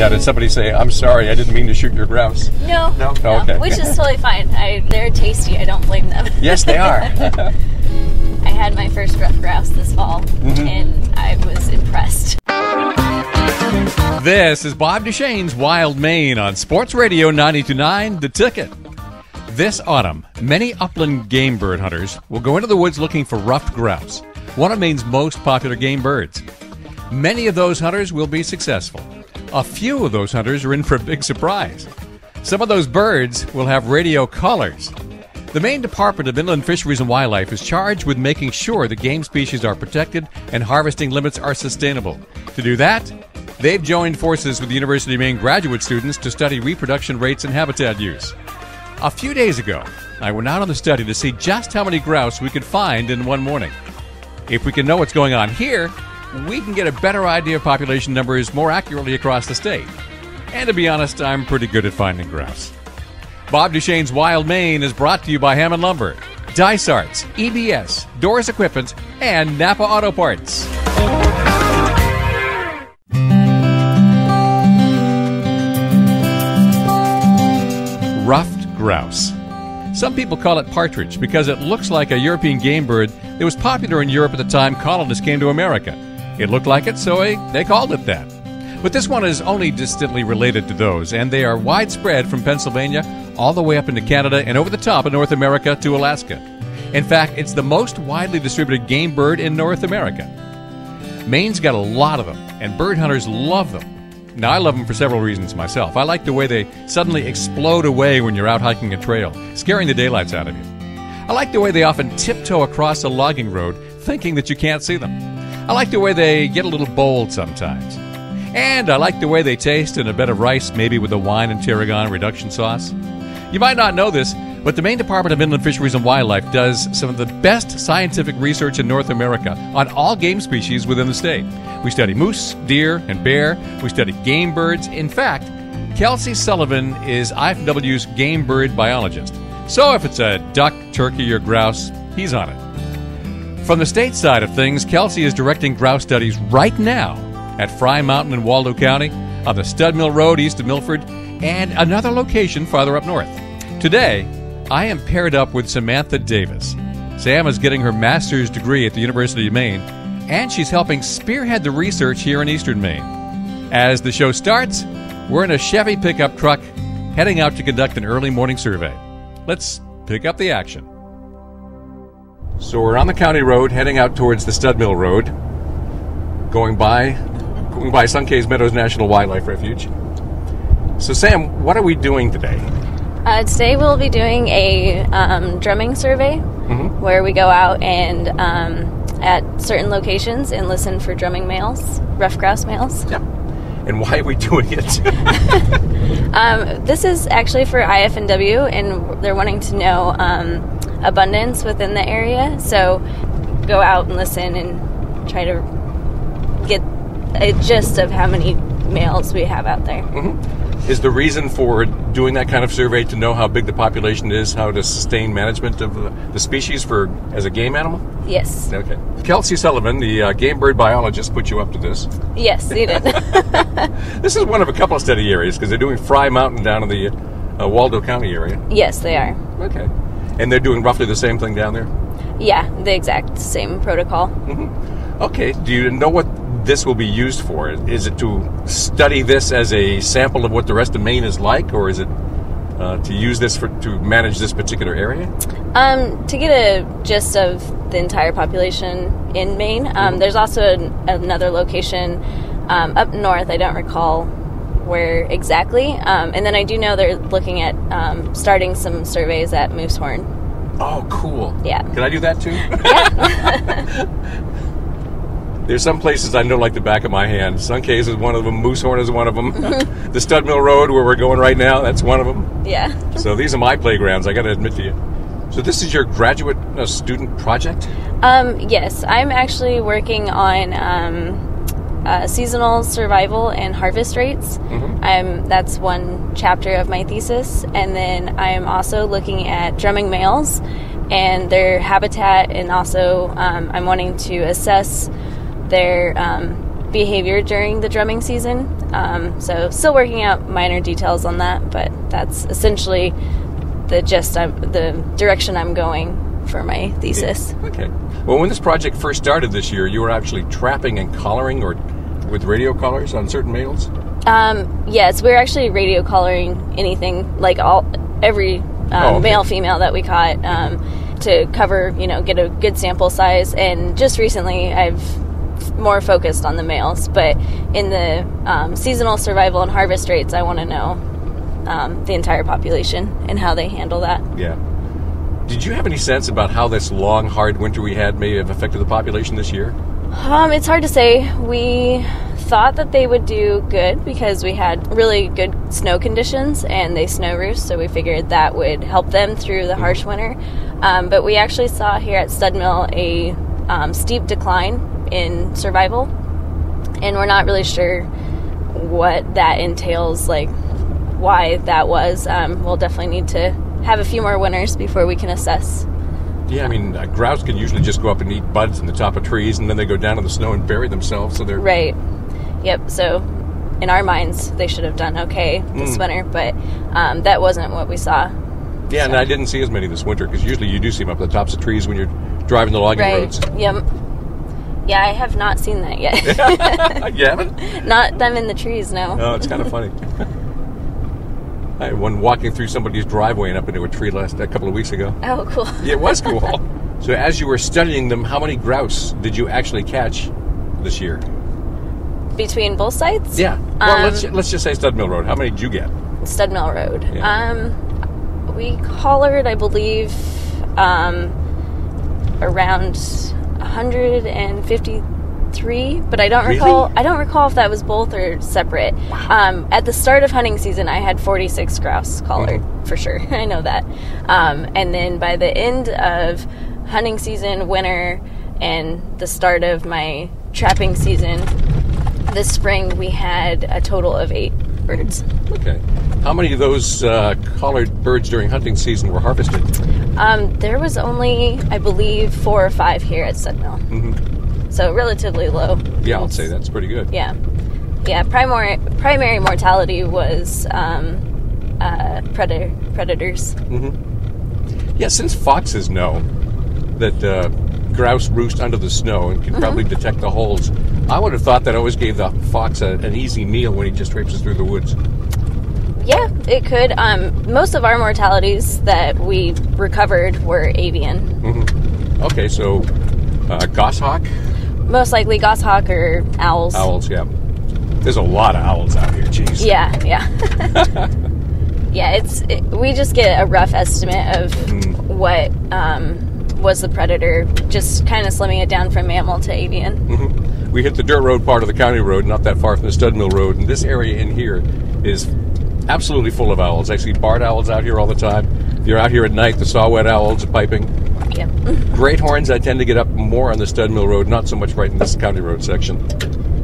Now, did somebody say, "I'm sorry, I didn't mean to shoot your grouse"? No. No? Oh, okay. Which is totally fine. They're tasty. I don't blame them. Yes, they are. I had my first ruffed grouse this fall, and I was impressed. This is Bob Duchesne's Wild Maine on Sports Radio 92.9 The Ticket. This autumn, many upland game bird hunters will go into the woods looking for ruffed grouse, one of Maine's most popular game birds. Many of those hunters will be successful. A few of those hunters are in for a big surprise. Some of those birds will have radio collars. The Maine Department of Inland Fisheries and Wildlife is charged with making sure that game species are protected and harvesting limits are sustainable. To do that, they've joined forces with the University of Maine graduate students to study reproduction rates and habitat use. A few days ago, I went out on the study to see just how many grouse we could find in one morning. If we can know what's going on here, we can get a better idea of population numbers more accurately across the state. And to be honest, I'm pretty good at finding grouse. Bob Duchesne's Wild Maine is brought to you by Hammond Lumber, Dysarts, EBS, Doors Equipment, and Napa Auto Parts. Ruffed grouse. Some people call it partridge because it looks like a European game bird that was popular in Europe at the time colonists came to America. It looked like it, so they called it that. But this one is only distantly related to those, and they are widespread from Pennsylvania all the way up into Canada and over the top of North America to Alaska. In fact, it's the most widely distributed game bird in North America. Maine's got a lot of them, and bird hunters love them. Now, I love them for several reasons myself. I like the way they suddenly explode away when you're out hiking a trail, scaring the daylights out of you. I like the way they often tiptoe across a logging road, thinking that you can't see them. I like the way they get a little bold sometimes. And I like the way they taste in a bed of rice, maybe with a wine and tarragon reduction sauce. You might not know this, but the Maine Department of Inland Fisheries and Wildlife does some of the best scientific research in North America on all game species within the state. We study moose, deer, and bear. We study game birds. In fact, Kelsey Sullivan is IFW's game bird biologist. So if it's a duck, turkey, or grouse, he's on it. From the state side of things, Kelsey is directing grouse studies right now at Fry Mountain in Waldo County, on the Stud Mill Road east of Milford, and another location farther up north. Today, I am paired up with Samantha Davis. Sam is getting her master's degree at the University of Maine, and she's helping spearhead the research here in eastern Maine. As the show starts, we're in a Chevy pickup truck heading out to conduct an early morning survey. Let's pick up the action. So we're on the county road heading out towards the Stud Mill Road, going by Suncays Meadows National Wildlife Refuge. So Sam, what are we doing today? Today we'll be doing a drumming survey where we go out and at certain locations and listen for drumming males, ruffed grouse males. Yeah. And why are we doing it? This is actually for IFNW, and they're wanting to know abundance within the area. So go out and listen and try to get a gist of how many males we have out there. Is the reason for doing that kind of survey to know how big the population is, how to sustain management of the species as a game animal? Yes. Okay. Kelsey Sullivan, the game bird biologist, put you up to this. Yes, he did. This is one of a couple of study areas because they're doing Fry Mountain down in the Waldo County area. Yes, they are. Okay. And they're doing roughly the same thing down there? Yeah, the exact same protocol. Okay. Do you know what this will be used for? Is it to study this as a sample of what the rest of Maine is like, or is it to use this to manage this particular area? To get a gist of the entire population in Maine. There's also another location up north. I don't recall where exactly. And then I do know they're looking at starting some surveys at Moosehorn. Oh, cool. Yeah. Can I do that too? Yeah. There's some places I know like the back of my hand. Suncays is one of them. Moosehorn is one of them. The Stud Mill Road, where we're going right now, that's one of them. Yeah. So these are my playgrounds, I got to admit to you. So this is your graduate student project? Yes. I'm actually working on seasonal survival and harvest rates. That's one chapter of my thesis. And then I am also looking at drumming males and their habitat, and also I'm wanting to assess their behavior during the drumming season. So still working out minor details on that, but that's essentially the direction I'm going for my thesis. Yeah. Okay. Well, when this project first started this year, you were actually trapping and collaring or with radio collars on certain males? Yes, we're actually radio collaring anything, like every male, female that we caught, to cover, get a good sample size. And just recently I've more focused on the males, but in the seasonal survival and harvest rates, I want to know the entire population and how they handle that. Yeah. Did you have any sense about how this long, hard winter we had may have affected the population this year? It's hard to say. We thought that they would do good because we had really good snow conditions and they snow roost, so we figured that would help them through the harsh winter. But we actually saw here at Stud Mill a steep decline in survival, and we're not really sure what that entails, like why that was. We'll definitely need to have a few more winters before we can assess. Yeah, I mean, grouse can usually just go up and eat buds in the top of trees, and then they go down in the snow and bury themselves, so they're... Right. Yep, so in our minds, they should have done okay this winter, but that wasn't what we saw. Yeah, so. And I didn't see as many this winter, because usually you do see them up at the tops of trees when you're driving the logging roads. Yep. Yeah, I have not seen that yet. You haven't? Not them in the trees, no. Oh, it's kind of funny. I had one walking through somebody's driveway and up into a tree a couple of weeks ago. Oh, cool. Yeah, it was cool. So as you were studying them, how many grouse did you actually catch this year? Between both sites? Yeah. Well, let's just say Stud Mill Road. How many did you get? Stud Mill Road. Yeah. We collared, I believe, around 153, but I don't recall. Really? I don't recall if that was both or separate. Wow. At the start of hunting season, I had 46 grouse collared for sure. I know that. And then by the end of hunting season, winter, and the start of my trapping season this spring, we had a total of 8 birds. Okay. How many of those collared birds during hunting season were harvested? There was only, I believe, 4 or 5 here at Stud Mill. Mm-hmm. So relatively low. Yeah, I'd say that's pretty good. Yeah. Yeah, primary mortality was predators. Mm-hmm. Yeah, since foxes know that grouse roost under the snow and can probably detect the holes, I would have thought that always gave the fox an easy meal when he just traipses through the woods. Yeah, it could. Most of our mortalities that we recovered were avian. Mm-hmm. Okay, so goshawk? Most likely goshawk or owls. Owls, yeah. There's a lot of owls out here, jeez. Yeah. Yeah, we just get a rough estimate of what was the predator, just kind of slimming it down from mammal to avian. Mm-hmm. We hit the dirt road part of the county road, not that far from the Stud Mill Road, and this area in here is absolutely full of owls. I see barred owls out here all the time. If you're out here at night, the saw-whet owls are piping. Yep. Great horns, I tend to get up more on the Stud Mill Road, not so much right in this county road section.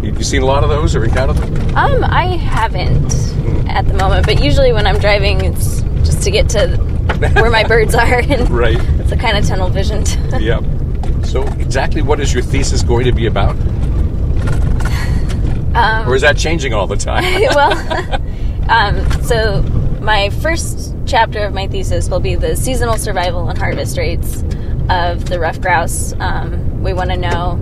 You seen a lot of those or encountered them? I haven't at the moment, but usually when I'm driving, it's just to get to where my birds are. And right. It's a kind of tunnel vision. Yep. So exactly what is your thesis going to be about? Or is that changing all the time? So my first chapter of my thesis will be the seasonal survival and harvest rates of the ruffed grouse. We want to know,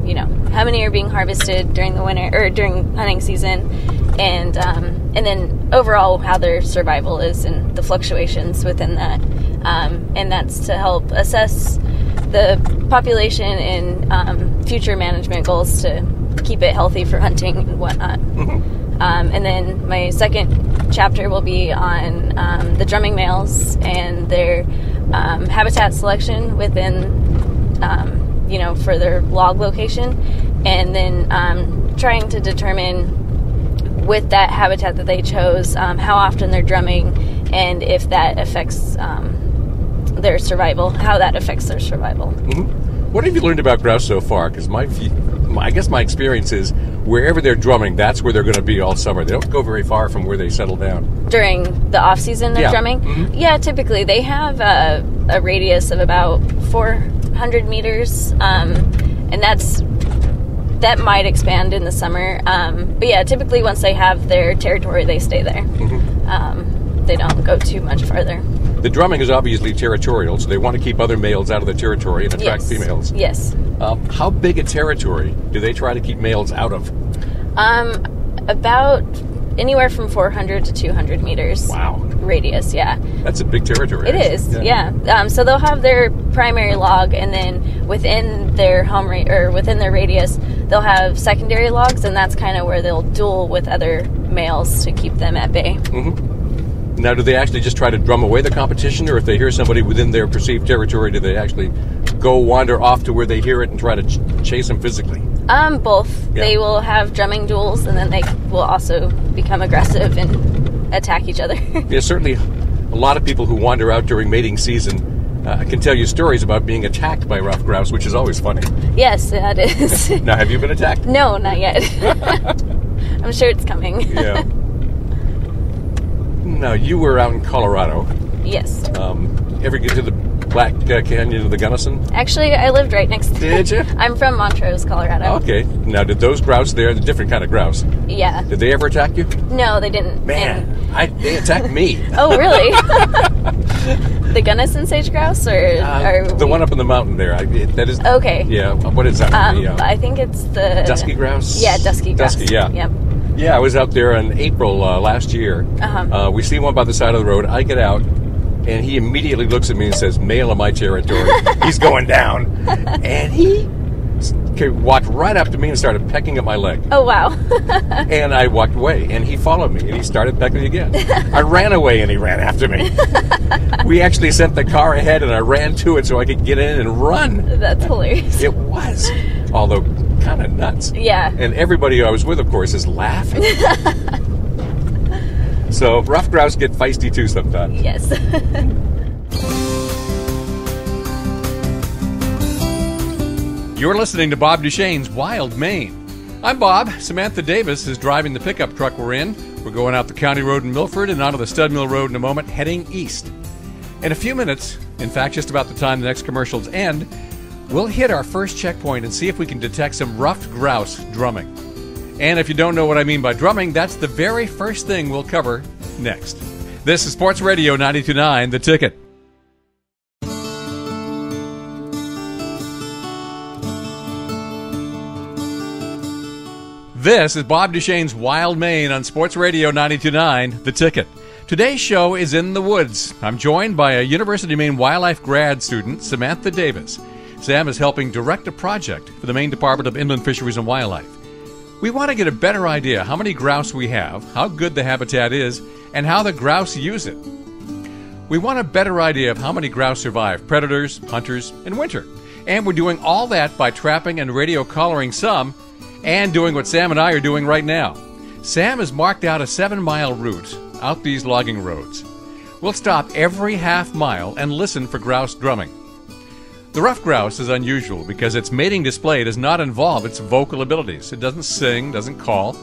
how many are being harvested during the winter or during hunting season, and then overall how their survival is and the fluctuations within that. And that's to help assess the population and future management goals to keep it healthy for hunting and whatnot. And then my second chapter will be on the drumming males and their habitat selection within, for their log location, and then trying to determine with that habitat that they chose how often they're drumming and if that affects their survival, how that affects their survival. Mm-hmm. What have you learned about grouse so far? Because I guess my experience is wherever they're drumming, that's where they're going to be all summer. They don't go very far from where they settle down. During the off-season of drumming? Mm-hmm. Yeah, typically. They have a radius of about 400 meters, and that's that might expand in the summer. But yeah, typically once they have their territory, they stay there. They don't go too much farther. The drumming is obviously territorial, so they want to keep other males out of the territory and attract females. Yes. How big a territory do they try to keep males out of? About anywhere from 400 to 200 meters. Wow. Radius, yeah. That's a big territory. It is, yeah. So they'll have their primary log, and then within their within their radius, they'll have secondary logs, and that's kind of where they'll duel with other males to keep them at bay. Now, do they actually just try to drum away the competition, or if they hear somebody within their perceived territory, do they actually go wander off to where they hear it and try to chase them physically? Both. Yeah. They will have drumming duels, and then they will also become aggressive and attack each other. Yeah, certainly a lot of people who wander out during mating season can tell you stories about being attacked by ruffed grouse, which is always funny. Yes, that is. Now, have you been attacked? No, not yet. I'm sure it's coming. Yeah. Now, you were out in Colorado. Yes. Ever get to the Black Canyon of the Gunnison? Actually, I lived right next to it. Did you? I'm from Montrose, Colorado. Okay. Now, did those grouse there, the different kind of grouse, Yeah. did they ever attack you? No, they didn't. Man, they attacked me. Oh, really? The Gunnison sage grouse, or the one up in the mountain there. That is. Okay. Yeah. What is that? I think it's the dusky grouse. Yeah, dusky grouse. Dusky. Yeah. Yep. Yeah, I was out there in April last year. We see one by the side of the road. I get out, and he immediately looks at me and says, "Male in my territory." He's going down, and he walked right up to me and started pecking at my leg. Oh, wow. And I walked away, and he followed me, and he started pecking again. I ran away, and he ran after me. We actually sent the car ahead, and I ran to it so I could get in and run. That's hilarious. It was, although kind of nuts. Yeah. And everybody I was with, of course, is laughing. So ruffed grouse get feisty too sometimes. Yes. You're listening to Bob Duchesne's Wild Maine. I'm Bob. Samantha Davis is driving the pickup truck we're in. We're going out the county road in Milford and onto the Stud Mill Road in a moment, heading east. In a few minutes, in fact, just about the time the next commercials end, we'll hit our first checkpoint and see if we can detect some ruffed grouse drumming. And if you don't know what I mean by drumming, that's the very first thing we'll cover next. This is Sports Radio 92.9, The Ticket. This is Bob Duchesne's Wild Maine on Sports Radio 92.9, The Ticket. Today's show is in the woods. I'm joined by a University of Maine wildlife grad student, Samantha Davis. Sam is helping direct a project for the Maine Department of Inland Fisheries and Wildlife. We want to get a better idea how many grouse we have, how good the habitat is, and how the grouse use it. We want a better idea of how many grouse survive predators, hunters, and winter. And we're doing all that by trapping and radio collaring some, and doing what Sam and I are doing right now. Sam has marked out a 7-mile route out these logging roads. We'll stop every half mile and listen for grouse drumming. The ruffed grouse is unusual because its mating display does not involve its vocal abilities. It doesn't sing, doesn't call.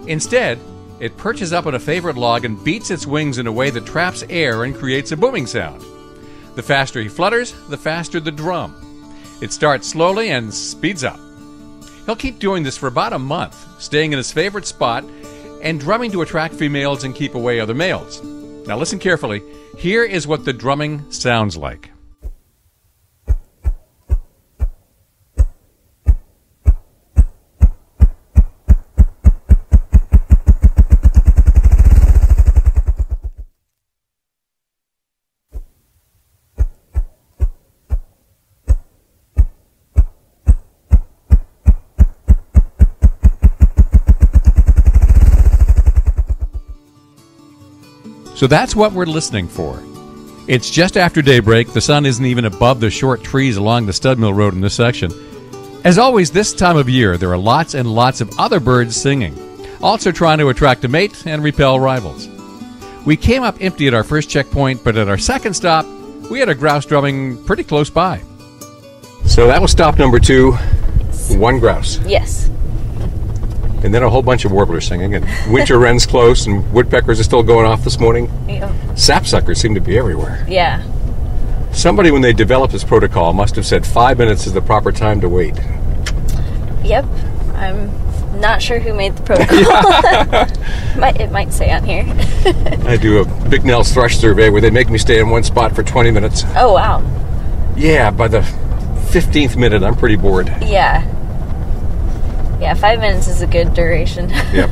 Instead, it perches up on a favorite log and beats its wings in a way that traps air and creates a booming sound. The faster he flutters, the faster the drum. It starts slowly and speeds up. He'll keep doing this for about a month, staying in his favorite spot and drumming to attract females and keep away other males. Now listen carefully. Here is what the drumming sounds like. So that's what we're listening for. It's just after daybreak. The sun isn't even above the short trees along the Stud Mill Road in this section. As always, this time of year, there are lots and lots of other birds singing, also trying to attract a mate and repel rivals. We came up empty at our first checkpoint, but at our second stop, we had a grouse drumming pretty close by. So that was stop number 2, 1 grouse. Yes. And then a whole bunch of warblers singing, and winter wren's close, and woodpeckers are still going off this morning. Yeah. Sapsuckers seem to be everywhere. Yeah. Somebody, when they developed this protocol, must have said 5 minutes is the proper time to wait. Yep. I'm not sure who made the protocol. It might say on here. I do a Bicknell's thrush survey where they make me stay in one spot for 20 minutes. Oh, wow. Yeah, by the 15th minute, I'm pretty bored. Yeah. Yeah, 5 minutes is a good duration. Yep.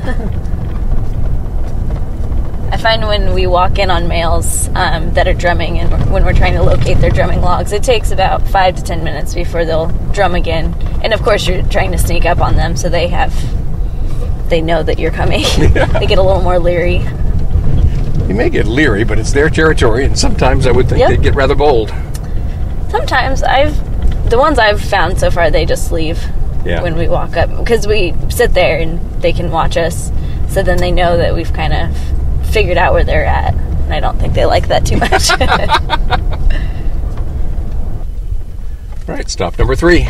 I find when we walk in on males that are drumming, and when we're trying to locate their drumming logs, it takes about 5 to 10 minutes before they'll drum again. And of course, you're trying to sneak up on them, so they know that you're coming. Yeah. They get a little more leery. You may get leery, but it's their territory, and sometimes I would think they'd get rather bold. Sometimes the ones I've found so far, they just leave when we walk up, because we sit there and they can watch us, so then they know that we've kind of figured out where they're at, and I don't think they like that too much. Right, stop number 3.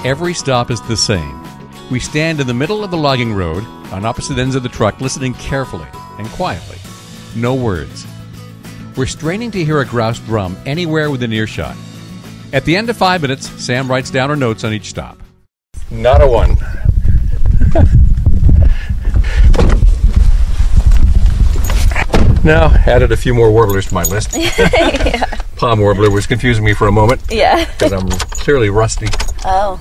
Every stop is the same. We stand in the middle of the logging road, on opposite ends of the truck, listening carefully and quietly. No words. We're straining to hear a grouse drum anywhere within earshot. At the end of 5 minutes, Sam writes down her notes on each stop. Not a one. No, added a few more warblers to my list. Yeah. Palm warbler was confusing me for a moment. Yeah. Because I'm clearly rusty. Oh.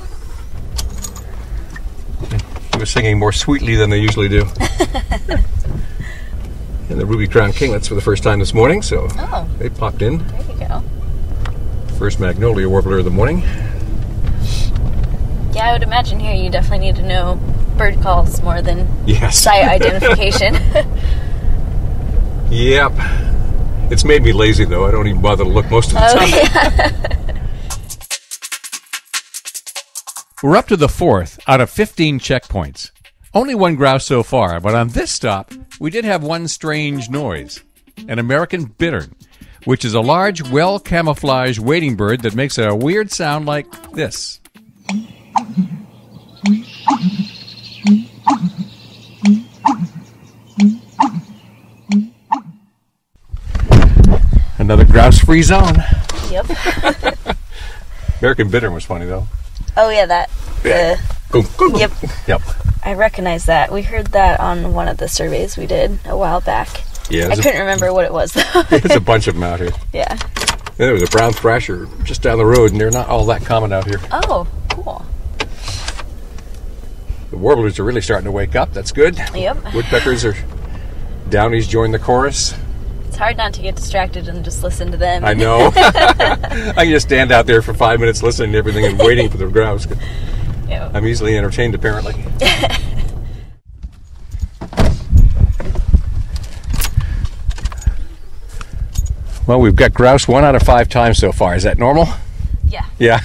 He was singing more sweetly than they usually do. And the ruby-crowned kinglets for the first time this morning, so they popped in. There you go. First magnolia warbler of the morning. Yeah, I would imagine here you definitely need to know bird calls more than site identification. Yep. It's made me lazy, though. I don't even bother to look most of the time. Yeah. We're up to the 4th out of 15 checkpoints. Only one grouse so far, but on this stop, we did have one strange noise. An American bittern, which is a large, well-camouflaged wading bird that makes a weird sound like this. Another grouse-free zone. Yep. American bittern was funny, though. Oh, yeah, that. Yep. Yep. I recognize that. We heard that on one of the surveys we did a while back. Yeah, I couldn't remember what it was, though. There's a bunch of them out here. Yeah. And there was a brown thrasher just down the road, and they're not all that common out here. Oh, cool. The warblers are really starting to wake up. That's good. Yep. Woodpeckers are... Downies join the chorus. It's hard not to get distracted and just listen to them. I know. I can just stand out there for 5 minutes listening to everything and waiting for the grouse. Yep. I'm easily entertained, apparently. Well, we've got grouse 1 out of 5 times so far. Is that normal? Yeah. Yeah.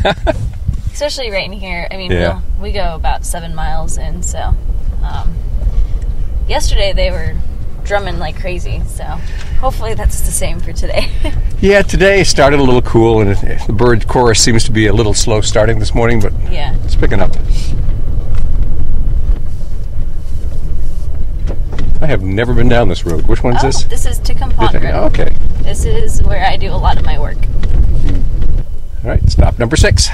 Especially right in here. I mean, we go about 7 miles in, so... yesterday they were drumming like crazy, so hopefully that's the same for today. Yeah, today started a little cool, and the bird chorus seems to be a little slow starting this morning, but yeah, it's picking up. I have never been down this road. Which one's this? This is Duchesne Pond Road. Oh, okay. This is where I do a lot of my work. All right, stop number 6.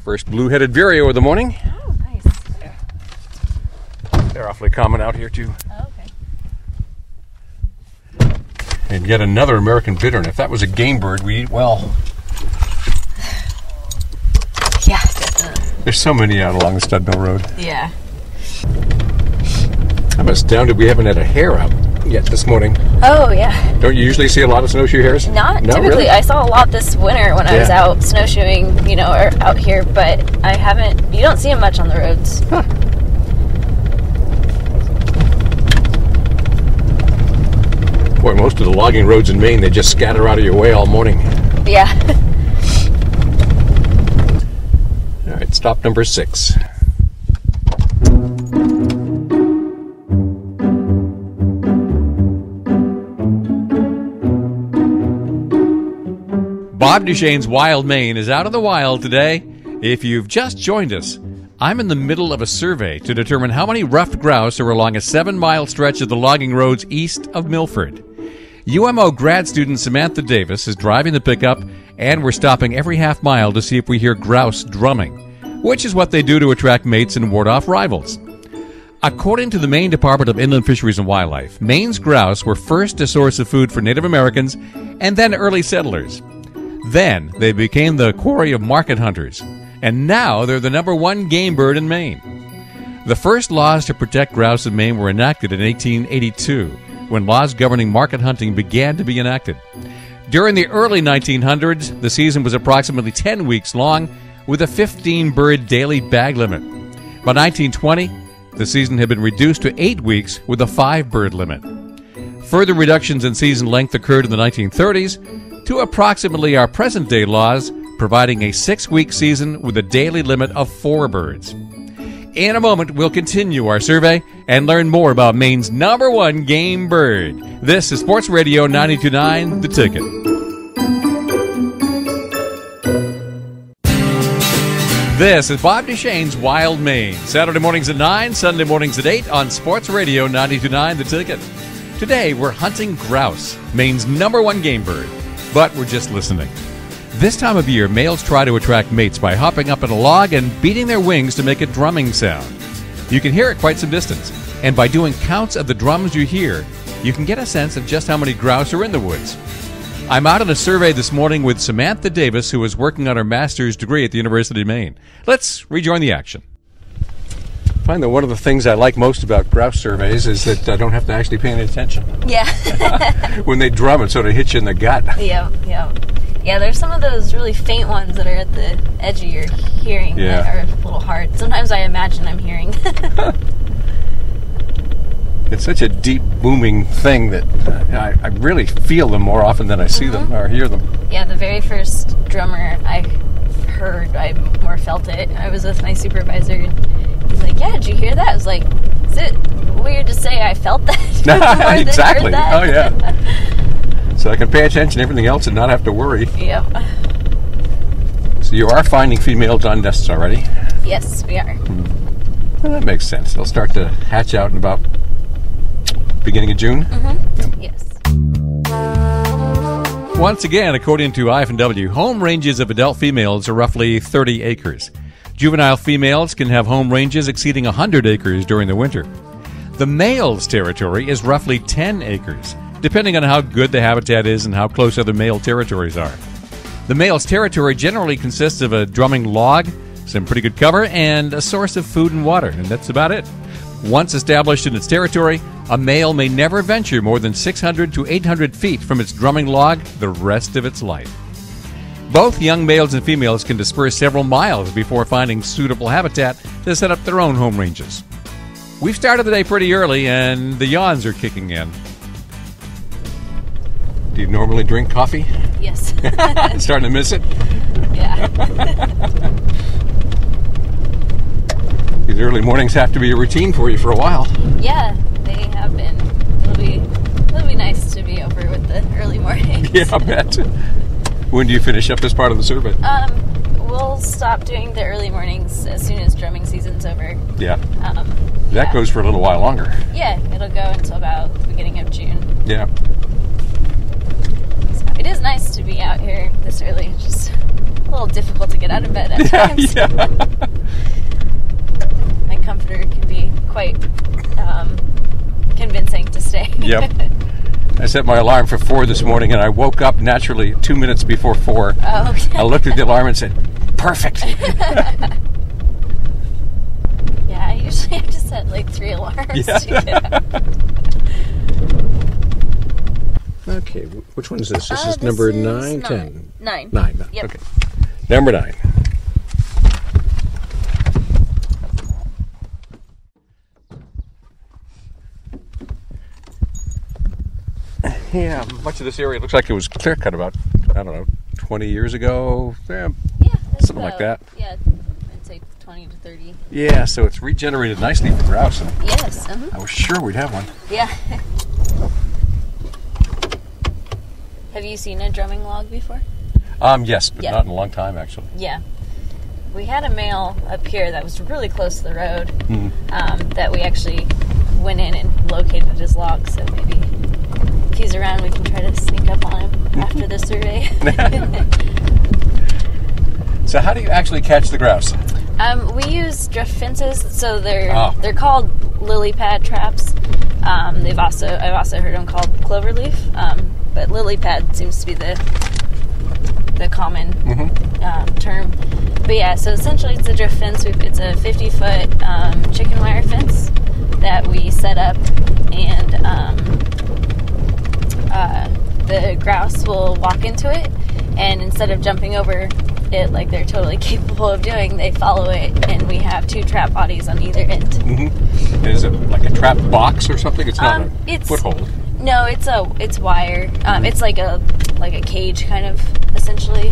First blue-headed vireo of the morning. Oh, nice. They're awfully common out here, too. Oh, okay. And yet another American bittern. If that was a game bird, we'd eat well. Yeah, definitely. There's so many out along the Stud Mill Road. Yeah. I'm astounded we haven't had a hare out yet this morning. Oh, yeah. Don't you usually see a lot of snowshoe hares? Not No, typically. really? I saw a lot this winter when I was out snowshoeing, or out here, but I haven't. You don't see them much on the roads. Huh. Boy, most of the logging roads in Maine, they just scatter out of your way all morning. Yeah. All right, stop number 6. Bob Duchesne's Wild Maine is out of the wild today. If you've just joined us, I'm in the middle of a survey to determine how many ruffed grouse are along a 7-mile stretch of the logging roads east of Milford. UMO grad student Samantha Davis is driving the pickup, and we're stopping every half mile to see if we hear grouse drumming, which is what they do to attract mates and ward off rivals. According to the Maine Department of Inland Fisheries and Wildlife, Maine's grouse were first a source of food for Native Americans and then early settlers. Then they became the quarry of market hunters, and now they're the #1 game bird in Maine. The first laws to protect grouse in Maine were enacted in 1882, when laws governing market hunting began to be enacted. During the early 1900s, the season was approximately 10 weeks long, with a 15-bird daily bag limit. By 1920, the season had been reduced to 8 weeks with a 5-bird limit. Further reductions in season length occurred in the 1930s to approximately our present-day laws, providing a 6-week season with a daily limit of 4 birds. In a moment, we'll continue our survey and learn more about Maine's #1 game bird. This is Sports Radio 92.9, The Ticket. This is Bob Duchesne's Wild Maine. Saturday mornings at 9, Sunday mornings at 8 on Sports Radio 92.9 The Ticket. Today, we're hunting grouse, Maine's #1 game bird. But we're just listening. This time of year, males try to attract mates by hopping up in a log and beating their wings to make a drumming sound. You can hear it quite some distance, and by doing counts of the drums you hear, you can get a sense of just how many grouse are in the woods. I'm out on a survey this morning with Samantha Davis, who is working on her master's degree at the University of Maine. Let's rejoin the action. I find that one of the things I like most about grouse surveys is that I don't have to actually pay any attention. Yeah. When they drum, it sort of hits you in the gut. Yeah. Yeah, there's some of those really faint ones that are at the edge of your hearing that are a little hard. Sometimes I imagine I'm hearing. It's such a deep, booming thing that I really feel them more often than I see them or hear them. Yeah, the very first drummer I heard, I more felt it. I was with my supervisor, and he's like, "Yeah, did you hear that?" I was like, "Is it weird to say I felt that?" Exactly. That? Oh, yeah. So I can pay attention to everything else and not have to worry. Yep. So you are finding females on nests already? Yes, we are. Well, that makes sense. They'll start to hatch out in about beginning of June? Yes. Once again, according to IFNW, home ranges of adult females are roughly 30 acres. Juvenile females can have home ranges exceeding 100 acres during the winter. The male's territory is roughly 10 acres, depending on how good the habitat is and how close other male territories are. The male's territory generally consists of a drumming log, some pretty good cover, and a source of food and water, and that's about it. Once established in its territory, a male may never venture more than 600 to 800 feet from its drumming log the rest of its life. Both young males and females can disperse several miles before finding suitable habitat to set up their own home ranges. We've started the day pretty early, and the yawns are kicking in. Do you normally drink coffee? Yes. Starting to miss it? Yeah. These early mornings have to be a routine for you for a while. Yeah, they have been. It'll be nice to be over with the early mornings. Yeah, I bet. When do you finish up this part of the survey? We'll stop doing the early mornings as soon as drumming season's over. Yeah. That goes for a little while longer. Yeah, it'll go until about the beginning of June. Yeah. So it is nice to be out here this early. It's just a little difficult to get out of bed at times. Yeah. My comforter can be quite convincing to stay. Yep. I set my alarm for 4 this morning, and I woke up naturally 2 minutes before 4. Oh, okay. I looked at the alarm and said, "Perfect." Yeah, I usually have to set like 3 alarms to get up. Okay, which one is this? This is number 9, 10? 9. 9. Yep. Okay. Number 9. Yeah, much of this area looks like it was clear cut about, 20 years ago. Yeah, something like that. Yeah, I'd say 20 to 30. Yeah, so it's regenerated nicely for grouse. Yes. I was sure we'd have one. Yeah. Have you seen a drumming log before? Yes, but not in a long time, actually. Yeah. We had a male up here that was really close to the road that we actually went in and located his log, so maybe if he's around we can try to sneak up on him after the survey. So how do you actually catch the grouse? We use drift fences, so they're called lily pad traps. I've also heard them called cloverleaf, but lily pad seems to be the common term. But yeah, so essentially it's a drift fence. It's a 50-foot chicken wire fence that we set up, and the grouse will walk into it, and instead of jumping over it like they're totally capable of doing, they follow it, and we have 2 trap bodies on either end. Mm-hmm. Is it like a trap box or something? It's not a foothold. No, it's wire. It's like a cage kind of, essentially,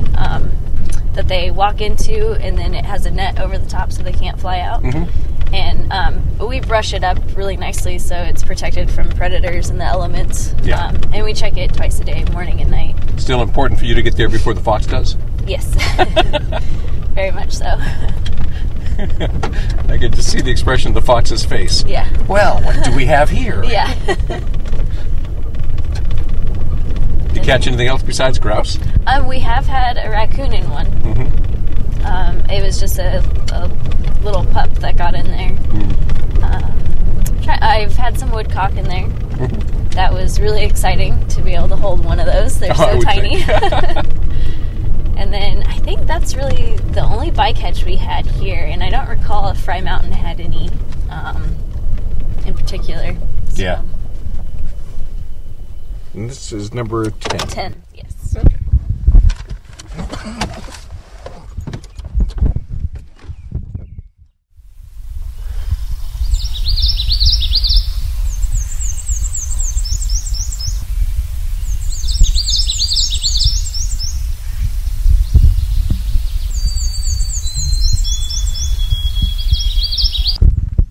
that they walk into, and then it has a net over the top so they can't fly out. Mm-hmm. And we brush it up really nicely so it's protected from predators and the elements. Yeah. And we check it twice a day, morning and night. Still important for you to get there before the fox does? Yes. Very much so. I can just see the expression of the fox's face. Yeah. Well, what do we have here? Yeah. Did you catch anything else besides grouse? We have had a raccoon in one. Mm-hmm. It was just a little pup that got in there. I've had some woodcock in there. Mm-hmm. That was really exciting to be able to hold one of those. They're so tiny. And then I think that's really the only bycatch we had here, and I don't recall if Fry Mountain had any in particular. So. Yeah. And this is number 10. 10, yes. Okay.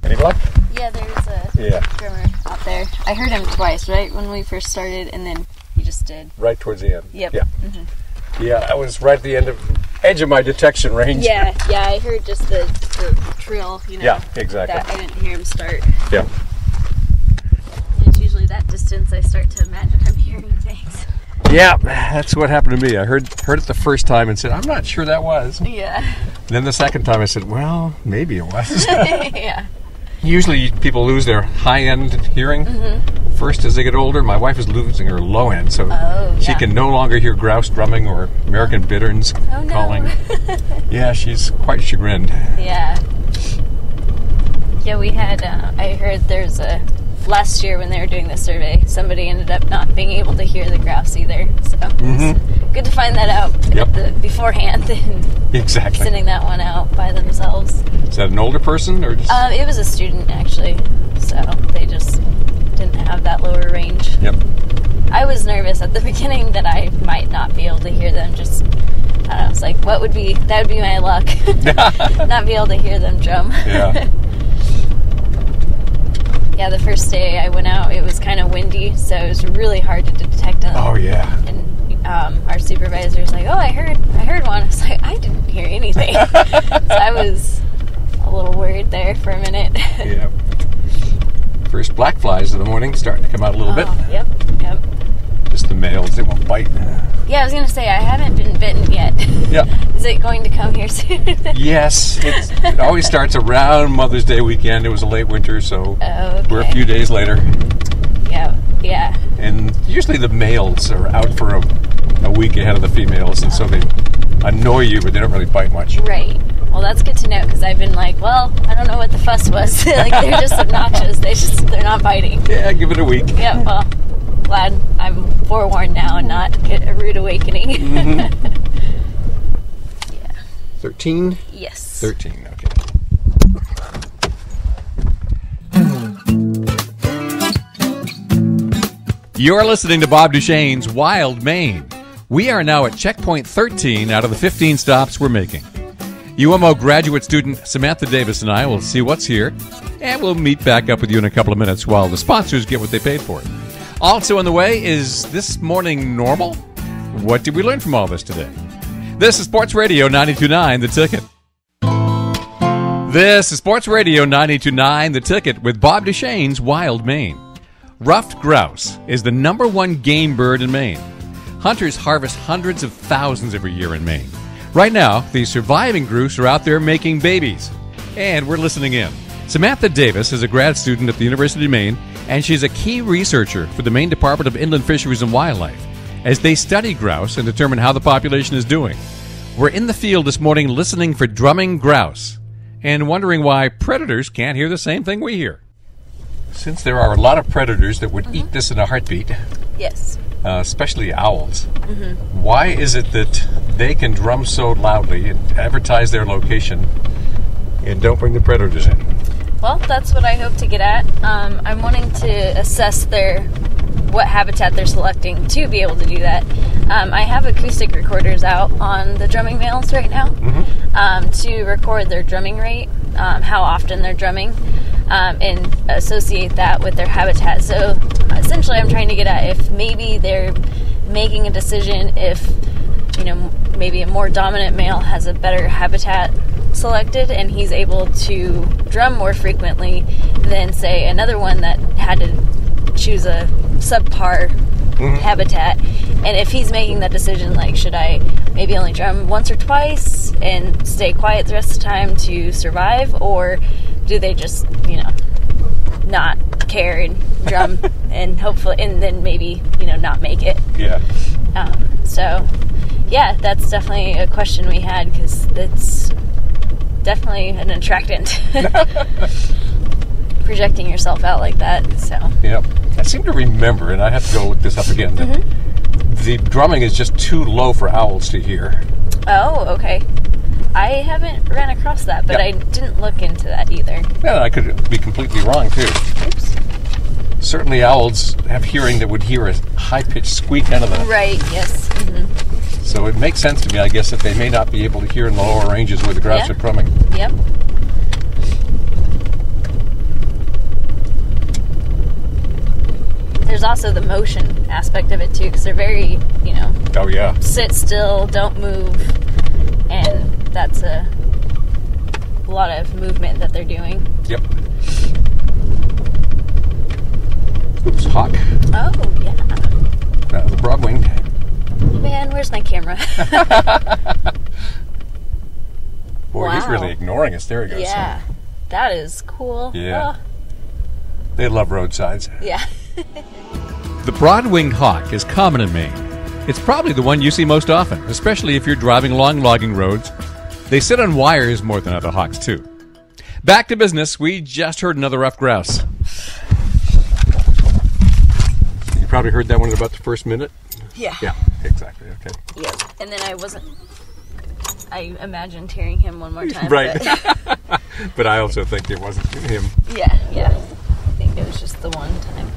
Any luck? Yeah, there's a trimmer out there. I heard him twice, right, when we first started, and then he just did. Right towards the end. Yep. Yeah. Mm-hmm. Yeah, I was right at the edge of my detection range. Yeah, I heard just the trill, Yeah, exactly. That I didn't hear him start. Yeah. And it's usually that distance I start to imagine I'm hearing things. Yeah, that's what happened to me. I heard it the first time and said, I'm not sure that was. Yeah. And then the second time I said, well, maybe it was. Yeah. Usually people lose their high-end hearing first as they get older. My wife is losing her low-end, so she can no longer hear grouse drumming or American bitterns calling. Yeah, she's quite chagrined. Yeah. Yeah, we had, I heard there's last year when they were doing the survey, somebody ended up not being able to hear the grouse either. So it was good to find that out beforehand and exactly. sending that one out by themselves. Is that an older person or just? It was a student actually, so they just didn't have that lower range. Yep. I was nervous at the beginning that I might not be able to hear them. Just I don't know. It's like that would be my luck, not be able to hear them drum. Yeah. Yeah, the first day I went out, it was kind of windy, so it was really hard to detect them. Oh yeah. And our supervisor's like, "Oh, I heard one." I was like, "I didn't hear anything." So I was a little worried there for a minute. Yeah. First black flies of the morning starting to come out a little bit. Yep. Just the males, they won't bite. Yeah, I was going to say, I haven't been bitten yet. Yeah. Is it going to come here soon? Yes. It always starts around Mother's Day weekend. It was a late winter, so we're a few days later. Yeah. And usually the males are out for a week ahead of the females, and so they annoy you, but they don't really bite much. Right. Well, that's good to know, because I've been like, well, I don't know what the fuss was. Like, they're just obnoxious. They're not biting. Yeah, give it a week. Yeah, well, glad I'm forewarned now and not get a rude awakening. Yeah. 13? Yes. 13, okay. You're listening to Bob Duchesne's Wild Maine. We are now at checkpoint 13 out of the 15 stops we're making. UMO graduate student Samantha Davis and I will see what's here, and we'll meet back up with you in a couple of minutes while the sponsors get what they paid for. Also on the way, is this morning normal? What did we learn from all this today? This is Sports Radio 92.9 The Ticket. This is Sports Radio 92.9 The Ticket with Bob Duchesne's Wild Maine. Ruffed grouse is the #1 game bird in Maine. Hunters harvest hundreds of thousands every year in Maine. Right now, the surviving grouse are out there making babies. And we're listening in. Samantha Davis is a grad student at the University of Maine, and she's a key researcher for the Maine Department of Inland Fisheries and Wildlife as they study grouse and determine how the population is doing. We're in the field this morning listening for drumming grouse and wondering why predators can't hear the same thing we hear. Since there are a lot of predators that would eat this in a heartbeat, Yes. Especially owls, why is it that they can drum so loudly and advertise their location and don't bring the predators in? Well, that's what I hope to get at. I'm wanting to assess what habitat they're selecting to be able to do that. I have acoustic recorders out on the drumming males right now to record their drumming rate, how often they're drumming, and associate that with their habitat. So essentially I'm trying to get at if maybe they're making a decision if, maybe a more dominant male has a better habitat selected and he's able to drum more frequently than, say, another one that had to choose a subpar habitat. And if he's making that decision, like, should I maybe only drum once or twice and stay quiet the rest of the time to survive, or do they just, not care and drum and hopefully, and then maybe, not make it? Yeah. So, yeah, that's definitely a question we had, because it's definitely an attractant. Projecting yourself out like that, so. Yep. I seem to remember, and I have to go look this up again, that the drumming is just too low for owls to hear. Oh, okay. I haven't ran across that, but I didn't look into that either. Yeah, I could be completely wrong, too. Oops. Certainly owls have hearing that would hear a high-pitched squeak out of them. Right, yes. So it makes sense to me, I guess, that they may not be able to hear in the lower ranges where the grouse are drumming. Yep. There's also the motion aspect of it, too, because they're very, Oh, yeah. sit still, don't move, and that's a lot of movement that they're doing. Yep. Oops, hawk. Oh, yeah. The broad-winged. Man, where's my camera? Boy, he's Wow. really ignoring us. There he goes. Yeah. That is cool. Yeah. Oh, They love roadsides. yeah. The broad-winged hawk is common in Maine. It's probably the one you see most often, especially if you're driving along logging roads. They sit on wires more than other hawks, too. Back to business. We just heard another ruffed grouse. You probably heard that one in about the first minute? Yeah. Yeah, exactly. Okay. Yeah. And then I imagined hearing him one more time. Right. But But I also think it wasn't him. yeah. I think it was just the one time.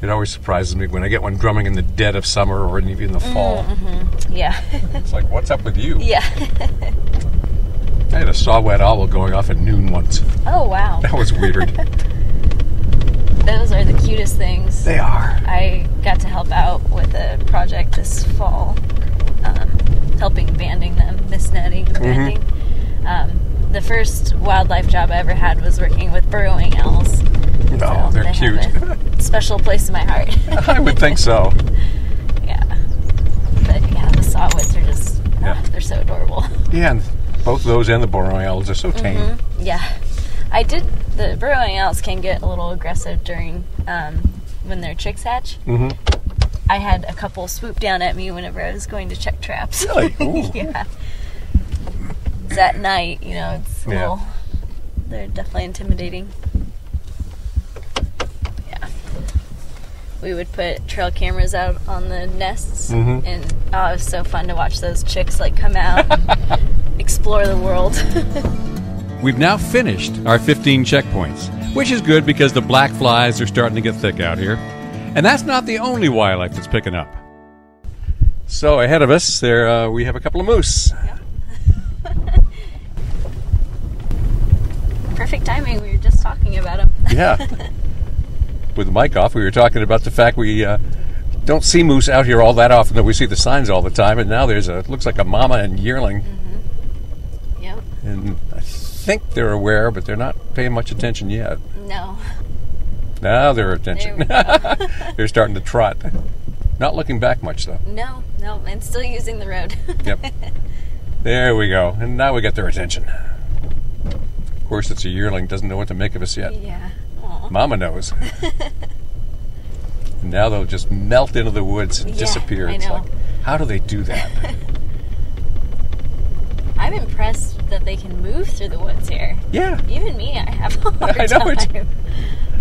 It always surprises me when I get one drumming in the dead of summer or even in the fall. Yeah. It's like, what's up with you? Yeah. I had a saw-whet owl going off at noon once. Oh, wow. That was weird. Those are the cutest things. They are. I got to help out with a project this fall, helping banding them, misnetting and banding. The first wildlife job I ever had was working with burrowing owls. Oh, So they're they cute. have a special place in my heart. I would think so. Yeah. But yeah, the saw-whets are just, they're so adorable. Yeah, and both those and the burrowing owls are so tame. Yeah. The burrowing owls can get a little aggressive during, when their chicks hatch. I had a couple swoop down at me whenever I was going to check traps. Really? Ooh. Yeah. It's at night, it's a little, they're definitely intimidating. Yeah. We would put trail cameras out on the nests, and it was so fun to watch those chicks come out and explore the world. We've now finished our 15 checkpoints, which is good because the black flies are starting to get thick out here. And that's not the only wildlife that's picking up. So ahead of us, there we have a couple of moose. Perfect timing. We were just talking about them. Yeah. With the mic off, we were talking about the fact we don't see moose out here all that often, though we see the signs all the time. And now there's looks like a mama and yearling. Yep. And I think they're aware, but they're not paying much attention yet. No. Now they're attention. There They're starting to trot. Not looking back much, though. No, and still using the road. Yep. There we go. And now we get their attention. Of course, it's a yearling. Doesn't know what to make of us yet. Yeah. Aww. Mama knows. And now they'll just melt into the woods and disappear. I It's know. like, how do they do that? I'm impressed that they can move through the woods here. Yeah. Even me, I have a hard I know it. time.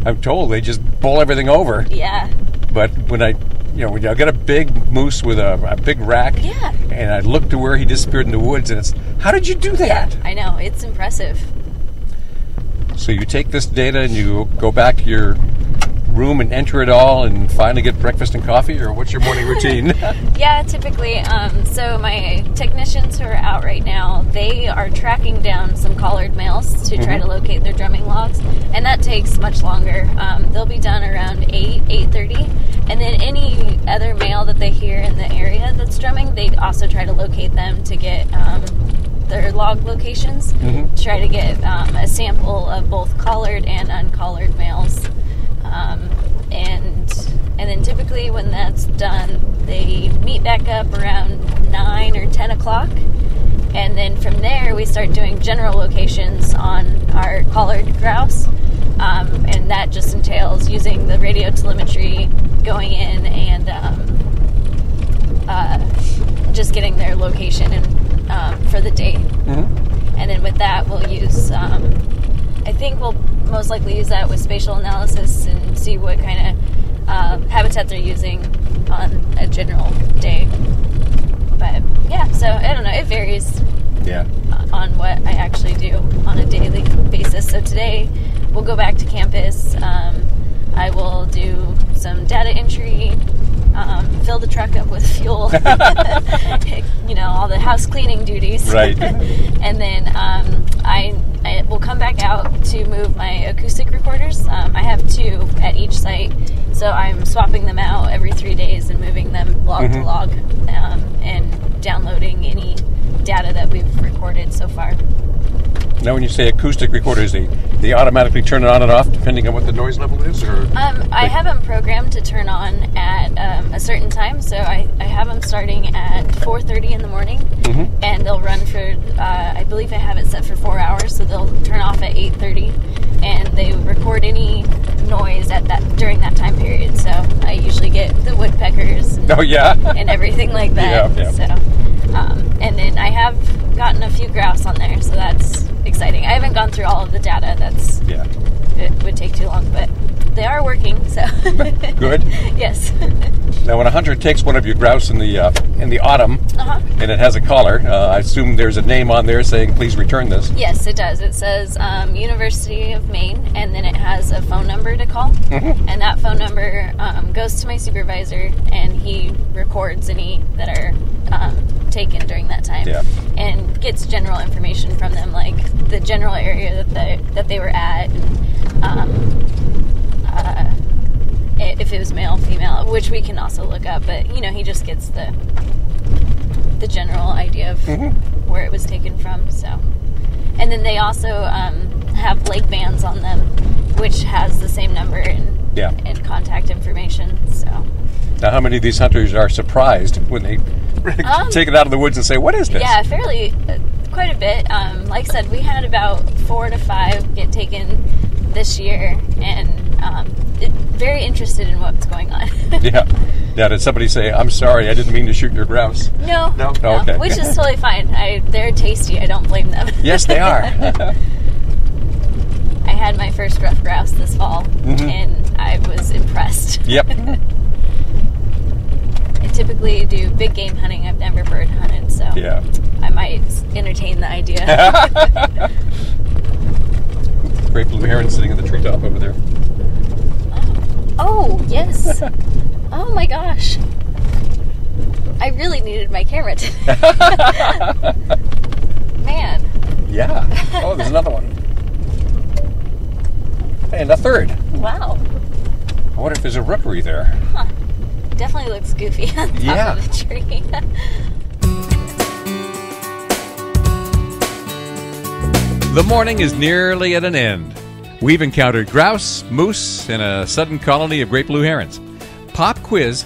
I'm told they just bowl everything over. Yeah. But when I get a big moose with a big rack, Yeah. and I look to where he disappeared in the woods, and it's, how did you do that? Yeah, I know. It's impressive. So you take this data and you go back to your room and enter it all and finally get breakfast and coffee, or what's your morning routine? Yeah, typically. So my technicians who are out right now, they are tracking down some collared males to try to locate their drumming logs, and that takes much longer. They'll be done around 8:30, and then any other male that they hear in the area that's drumming, they also try to locate them to get their log locations, try to get a sample of both collared and uncollared males. And then typically when that's done, they meet back up around 9 or 10 o'clock. And then from there, we start doing general locations on our collared grouse. And that just entails using the radio telemetry, going in and just getting their location and for the day. And then with that, we'll use... I think we'll most likely use that with spatial analysis and see what kind of habitat they're using on a general day. But yeah, so I don't know, it varies on what I actually do on a daily basis. So today we'll go back to campus. I will do some data entry, fill the truck up with fuel, all the house cleaning duties. Right. And then I will come back out to move my acoustic recorders. I have 2 at each site, so I'm swapping them out every 3 days and moving them log to log, and downloading any data that we've recorded so far. Now, when you say acoustic recorders, they automatically turn it on and off depending on what the noise level is, or I have them programmed to turn on at a certain time, so I have them starting at 4:30 in the morning, and they'll run for I believe I have it set for 4 hours, so they'll turn off at 8:30, and they record any noise at during that time period. So I usually get the woodpeckers and, and everything like that. Yeah. So and then I have gotten a few grouse on there, so that's exciting. I haven't gone through all of the data. It would take too long, but they are working. So good. Yes. Now, when a hunter takes one of your grouse in the autumn, and it has a collar, I assume there's a name on there saying, "Please return this." Yes, it does. It says University of Maine, and then it has a phone number to call, and that phone number goes to my supervisor, and he records any that are taken during that time, and gets general information from them, like the general area that they were at, and if it was male, female, which we can also look up. But he just gets the general idea of where it was taken from. So, and then they also have lake bands on them, which has the same number and contact information. So. Now, how many of these hunters are surprised when they take it out of the woods and say, "What is this?" Yeah, fairly, quite a bit. Like I said, we had about 4 to 5 get taken this year, and very interested in what's going on. Yeah. Did somebody say, "I'm sorry, I didn't mean to shoot your grouse"? No. Oh, okay. Which is totally fine. They're tasty. I don't blame them. Yes, they are. I had my first ruffed grouse this fall, and I was impressed. Yep. I typically do big game hunting. I've never bird hunted, so I might entertain the idea. Great blue heron sitting in the treetop over there. Oh, yes. Oh my gosh. I really needed my camera today. Man. Yeah. Oh, there's another one. And a third. Wow. I wonder if there's a rookery there. Huh. Definitely looks goofy on top of the tree. The morning is nearly at an end. We've encountered grouse, moose, and a sudden colony of great blue herons. Pop quiz: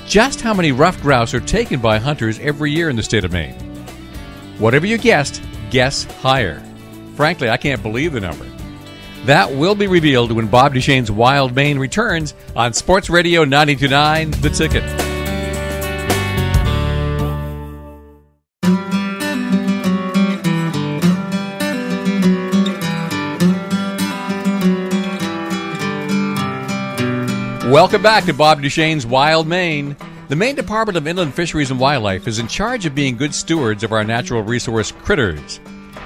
just how many ruffed grouse are taken by hunters every year in the state of Maine? Whatever you guessed, guess higher. Frankly, I can't believe the number. That will be revealed when Bob Duchesne's Wild Maine returns on Sports Radio 92.9 The Ticket. Welcome back to Bob Duchesne's Wild Maine. The Maine Department of Inland Fisheries and Wildlife is in charge of being good stewards of our natural resource critters.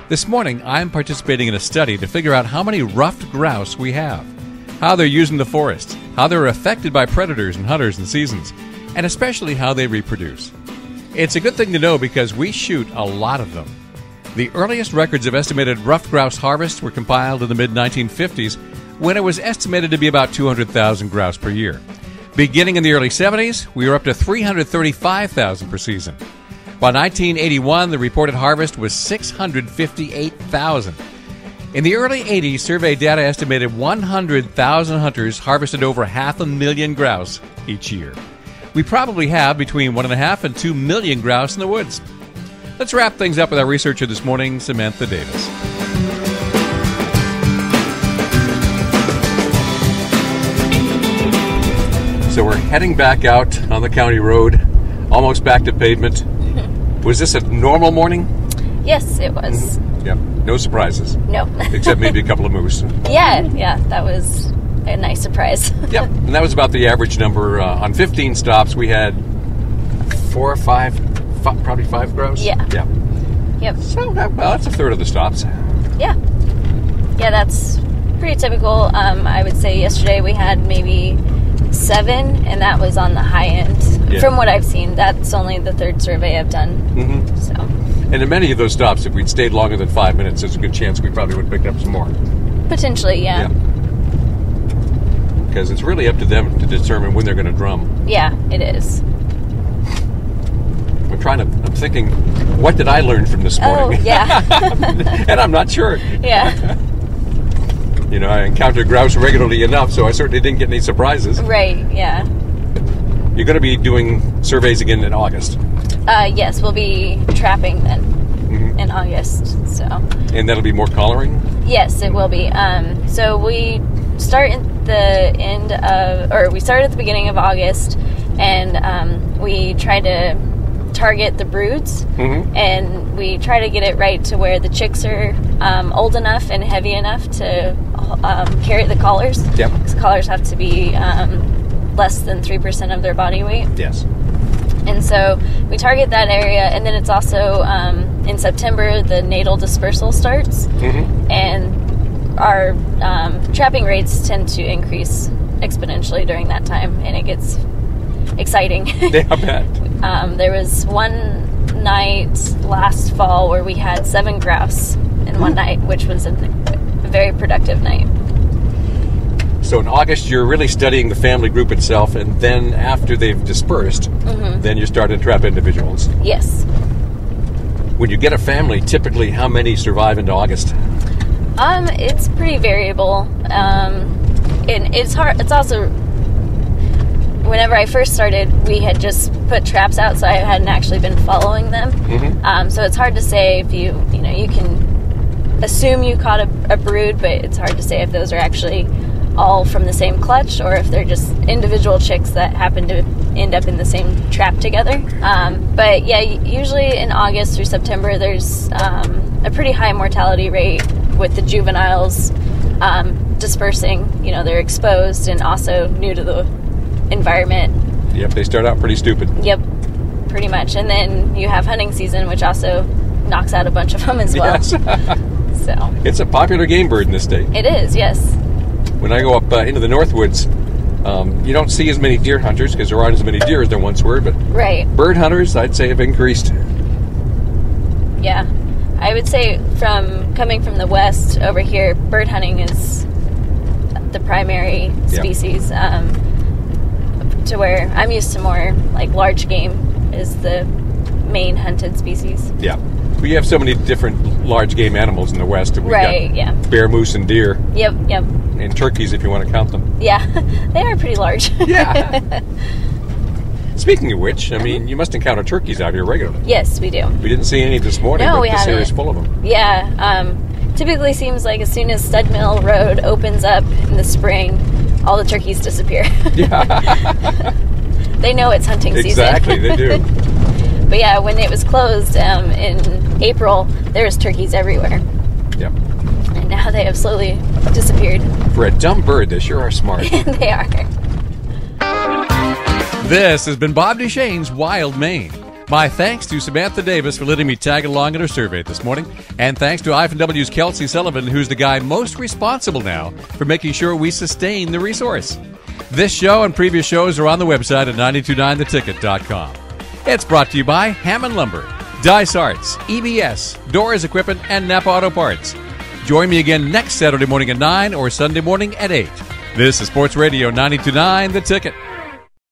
This morning, I'm participating in a study to figure out how many ruffed grouse we have, how they're used in the forest, how they're affected by predators and hunters and seasons, and especially how they reproduce. It's a good thing to know because we shoot a lot of them. The earliest records of estimated ruffed grouse harvests were compiled in the mid-1950s, when it was estimated to be about 200,000 grouse per year. Beginning in the early 70s, we were up to 335,000 per season. By 1981, the reported harvest was 658,000. In the early 80s, survey data estimated 100,000 hunters harvested over 500,000 grouse each year. We probably have between 1.5 and 2 million grouse in the woods. Let's wrap things up with our researcher this morning, Samantha Davis. So we're heading back out on the county road, almost back to pavement. Was this a normal morning? Yes, it was. Mm-hmm. Yep. No surprises. No. Except maybe a couple of moose. Yeah, that was a nice surprise. Yep. And that was about the average number. On 15 stops, we had 4 or 5, probably 5 grouse. Yeah. Yeah. Yep. So that's a third of the stops. Yeah. Yeah, that's pretty typical. I would say yesterday we had maybe 7, and that was on the high end. Yeah. From what I've seen, that's only the third survey I've done. Mm-hmm. So. And in many of those stops, if we'd stayed longer than 5 minutes, there's a good chance we probably would have picked up some more. Potentially, yeah. Because it's really up to them to determine when they're going to drum. Yeah, it is. I'm thinking, what did I learn from this morning? Oh, yeah. And I'm not sure. Yeah. You know, I encounter grouse regularly enough, so I certainly didn't get any surprises. Right, yeah. You're going to be doing surveys again in August. Yes, we'll be trapping then in August. So. And that'll be more collaring? Yes, it will be. So we start at we start at the beginning of August, and we try to target the broods, and we try to get it right to where the chicks are old enough and heavy enough to carry the collars. Yep. Because collars have to be less than 3% of their body weight. Yes. And so we target that area, and then it's also in September the natal dispersal starts, and our trapping rates tend to increase exponentially during that time, and it gets exciting. Yeah, I bet. There was one night last fall where we had 7 grouse in one night, which was a very productive night. So in August, you're really studying the family group itself, and then after they've dispersed, then you start to trap individuals. Yes. When you get a family, typically how many survive into August? It's pretty variable. And it's hard. It's also, whenever I first started, we had just put traps out, so I hadn't actually been following them. So it's hard to say if you can assume you caught a brood, but it's hard to say if those are actually all from the same clutch or if they're just individual chicks that happen to end up in the same trap together. But yeah, usually in August through September, there's a pretty high mortality rate with the juveniles dispersing. They're exposed and also new to the environment. Yep, they start out pretty stupid. Yep, pretty much. And then you have hunting season, which also knocks out a bunch of them as well. Yes. So it's a popular game bird in this state. It is, yes. When I go up into the Northwoods, you don't see as many deer hunters because there aren't as many deer as there once were, but right. Bird hunters, I'd say, have increased. Yeah. I would say coming from the west over here, bird hunting is the primary species, to where I'm used to more like large game is the main hunted species. Yeah. We have so many different large game animals in the West. We've got bear, moose, and deer. Yep. And turkeys, if you want to count them. Yeah, they are pretty large. Yeah. Speaking of which, I mean, you must encounter turkeys out here regularly. Yes, we do. We didn't see any this morning, No, but we this haven't. area's full of them. Yeah. Typically seems like as soon as Stud Mill Road opens up in the spring, all the turkeys disappear. Yeah. They know it's hunting season. Exactly, they do. But yeah, when it was closed in April, there was turkeys everywhere. Yep. And now they have slowly disappeared. For a dumb bird, they sure are smart. They are. This has been Bob Duchesne's Wild Maine. My thanks to Samantha Davis for letting me tag along in her survey this morning. And thanks to IFNW's Kelsey Sullivan, who's the guy most responsible now for making sure we sustain the resource. This show and previous shows are on the website at 929theticket.com. It's brought to you by Hammond Lumber, Dice Arts, EBS, Doors Equipment, and Napa Auto Parts. Join me again next Saturday morning at 9 or Sunday morning at 8. This is Sports Radio 929 The Ticket.